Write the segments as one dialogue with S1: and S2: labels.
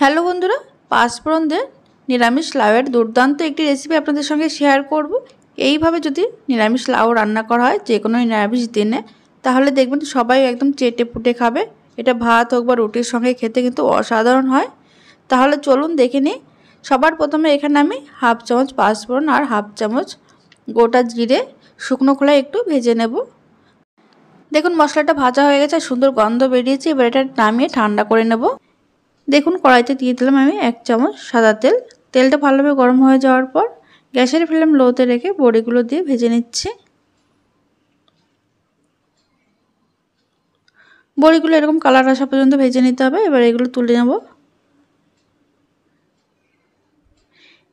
S1: Hello বন্ধুরা, পাঁচফোড়ন দিয়ে নিরামিষ লাউয়ের দুর্দান্ত একটি রেসিপি আপনাদের সঙ্গে শেয়ার করব। এইভাবে যদি নিরামিষ লাউ রান্না করা হয় যে কোনো নিরামিষ দিনে, তাহলে দেখবেন সবাই একদম চেটে পুটে খাবে। এটা ভাত হোক বা রুটির সঙ্গে খেতে কিন্তু অসাধারণ হয়। তাহলে চলুন দেখে নিই। সবার প্রথমে এখানে আমি হাফ চামচ পাঁচফোড়ন আর হাফ চামচ গোটা জিরে শুকনো খোলায় একটু ভেজে নেব। দেখুন মশলাটা ভাজা হয়ে গেছে, সুন্দর গন্ধ বেরিয়েছে। এবার এটা নামিয়ে ঠান্ডা করে নেব। দেখুন কড়াইতে দিয়ে দিলাম আমি 1 চামচ সাদা তেল। তেলটা ভালোভাবে গরম হয়ে যাওয়ার পর গ্যাসের ফ্লেম লোতে রেখে বড়িগুলো দিয়ে ভেজে নিচ্ছি। বড়িগুলো এরকম কালার আসা পর্যন্ত ভেজে নিতে হবে। এবার এগুলো তুলে নেব।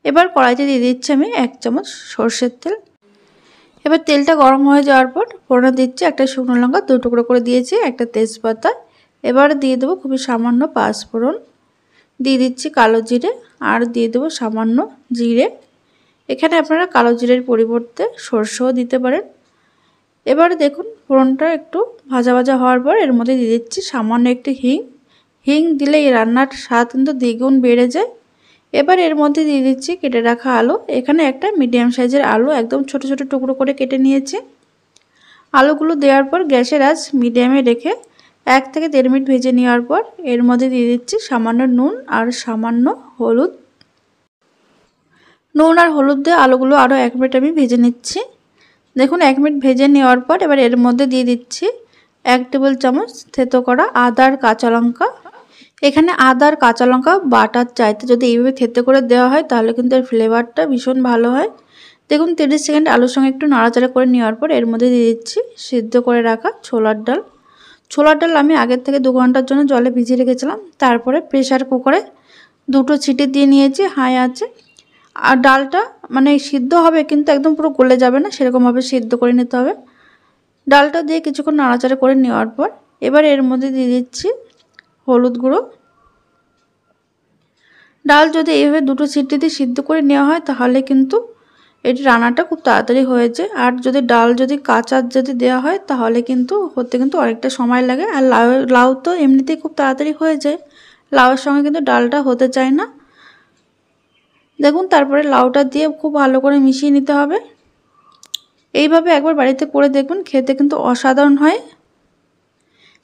S1: এবার কড়াইতে দিয়ে দিচ্ছি আমি 1 চামচ সরষের তেল। এবার তেলটা গরম হয়ে যাওয়ার পর ফোড়নে দিচ্ছি একটা শুকনো লঙ্কা 2 টুকরো করে দিয়েছি, একটা তেজপাতা। এবার দিয়ে দেবো খুবই সামান্য পাঁচফোড়ন, দিয়ে দিচ্ছি কালো জিরে আর দিয়ে দেবো সামান্য জিরে। এখানে আপনারা কালো জিরের পরিবর্তে সরষেও দিতে পারেন। এবার দেখুন ফোড়নটা একটু ভাজা ভাজা হওয়ার পর এর মধ্যে দিয়ে দিচ্ছি সামান্য একটু হিং দিলে এই রান্নার স্বাদ কিন্তু দ্বিগুণ বেড়ে যায়। এবার এর মধ্যে দিয়ে দিচ্ছি কেটে রাখা আলু। এখানে একটা মিডিয়াম সাইজের আলু একদম ছোট ছোট টুকরো করে কেটে নিয়েছি। আলুগুলো দেওয়ার পর গ্যাসের আঁচ মিডিয়ামে রেখে 1 থেকে 1.5 মিনিট ভেজে নেওয়ার পর এর মধ্যে দিয়ে দিচ্ছি সামান্য নুন আর সামান্য হলুদ। নুন আর হলুদ দিয়ে আলুগুলো আরও 1 মিনিট আমি ভেজে নিচ্ছি। দেখুন 1 মিনিট ভেজে নেওয়ার পর এবার এর মধ্যে দিয়ে দিচ্ছি 1 টেবিল চামচ থেতো করা আদা আর কাঁচা লঙ্কা। এখানে আদা আর কাঁচা লঙ্কা বাটার চাইতে যদি এইভাবে থেতো করে দেওয়া হয় তাহলে কিন্তু এর ফ্লেভারটা ভীষণ ভালো হয়। দেখুন 30 সেকেন্ড আলুর সঙ্গে একটু নাড়াচাড়া করে নেওয়ার পর এর মধ্যে দিয়ে দিচ্ছি সিদ্ধ করে রাখা ছোলার ডাল। ছোলার ডাল আমি আগের থেকে 2 ঘন্টার জন্য জলে ভিজিয়ে রেখেছিলাম। তারপরে প্রেসার কুকারে 2টো সিটি দিয়ে নিয়েছি হাই আঁচে। আর ডালটা মানে সিদ্ধ হবে কিন্তু একদম পুরো গলে যাবে না, সেরকমভাবে সিদ্ধ করে নিতে হবে। ডালটা দিয়ে কিছুক্ষণ নাড়াচাড়া করে নেওয়ার পর এবার এর মধ্যে দিয়ে দিচ্ছি হলুদ গুঁড়ো। ডাল যদি এইভাবে 2টো সিটি দিয়ে সিদ্ধ করে নেওয়া হয় তাহলে কিন্তু এটি রান্নাটা খুব তাড়াতাড়ি হয়ে যায়। আর যদি ডাল যদি কাঁচা যদি দেওয়া হয় তাহলে কিন্তু হতে কিন্তু অনেকটা সময় লাগে। আর লাউ তো এমনিতেই খুব তাড়াতাড়ি হয়ে যায়, লাউয়ের সঙ্গে কিন্তু ডালটা হতে চায় না। দেখুন তারপরে লাউটা দিয়ে খুব ভালো করে মিশিয়ে নিতে হবে। এইভাবে একবার বাড়িতে করে দেখবেন, খেতে কিন্তু অসাধারণ হয়।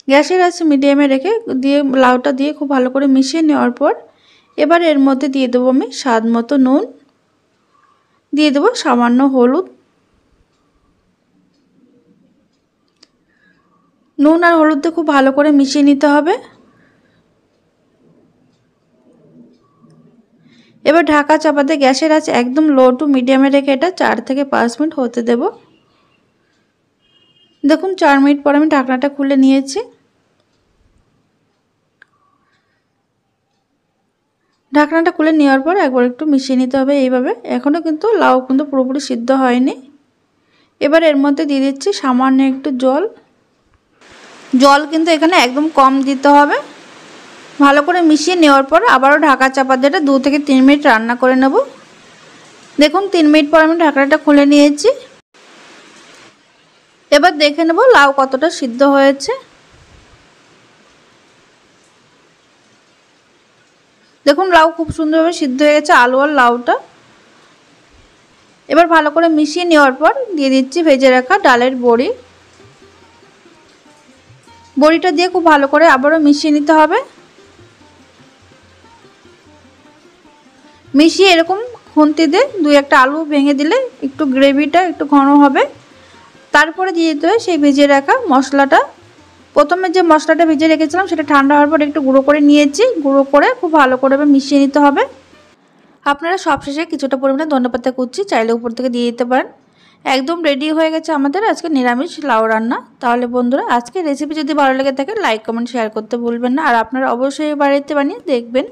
S1: গ্যাসের আঁচ মিডিয়ামে রেখে লাউটা দিয়ে খুব ভালো করে মিশিয়ে নেওয়ার পর এবার এর মধ্যে দিয়ে দেবো আমি স্বাদ মতো নুন, দিয়ে দেবো সামান্য হলুদ। নুন আর হলুদ দিয়ে খুব ভালো করে মিশিয়ে নিতে হবে। এবার ঢাকা চাপাতে গ্যাসের আঁচ একদম লো টু মিডিয়ামে রেখে এটা 4 থেকে 5 মিনিট হতে দেব। দেখুন 4 মিনিট পর আমি ঢাকনাটা খুলে নিয়েছি। ঢাকনাটা খুলে নেওয়ার পর একবার একটু মিশিয়ে নিতে হবে এইভাবে। এখনও কিন্তু লাউ কিন্তু পুরোপুরি সিদ্ধ হয়নি। এবার এর মধ্যে দিয়ে দিচ্ছি সামান্য একটু জল কিন্তু এখানে একদম কম দিতে হবে। ভালো করে মিশিয়ে নেওয়ার পর আবারও ঢাকা চাপা দিয়ে 2 থেকে 3 মিনিট রান্না করে নেব। দেখুন 3 মিনিট পর আমি ঢাকনাটা খুলে নিয়েছি। এবার দেখে নেব লাউ কতটা সিদ্ধ হয়েছে। দেখুন লাউ খুব সুন্দরভাবে সিদ্ধ হয়ে গেছে, আলু আর লাউটা। এবার ভালো করে মিশিয়ে নেওয়ার পর দিয়ে দিচ্ছি ভেজে রাখা ডালের বড়ি। বড়িটা দিয়ে খুব ভালো করে আবারও মিশিয়ে নিতে হবে। মিশিয়ে এরকম খুন্তি দিয়ে 2-1টা আলু ভেঙে দিলে একটু গ্রেভিটা একটু ঘন হবে। তারপরে দিয়ে দিতে হবে সেই ভেজে রাখা মশলাটা। প্রথমে যে মশলাটা ভেজে রেখেছিলাম সেটা ঠান্ডা হওয়ার পর একটু গুঁড়ো করে নিয়েছি। গুঁড়ো করে খুব ভালো করে মিশিয়ে নিতে হবে। আপনারা সবশেষে কিছুটা পরিমাণে ধনেপাতা কুচি চাইলে উপর থেকে দিয়ে দিতে পারেন। একদম রেডি হয়ে গেছে আমাদের আজকে নিরামিষ লাউ রান্না। তাহলে বন্ধুরা আজকের রেসিপি যদি ভালো লেগে থাকে লাইক কমেন্ট শেয়ার করতে ভুলবেন না। আর আপনারা অবশ্যই বাড়িতে বানিয়ে দেখবেন।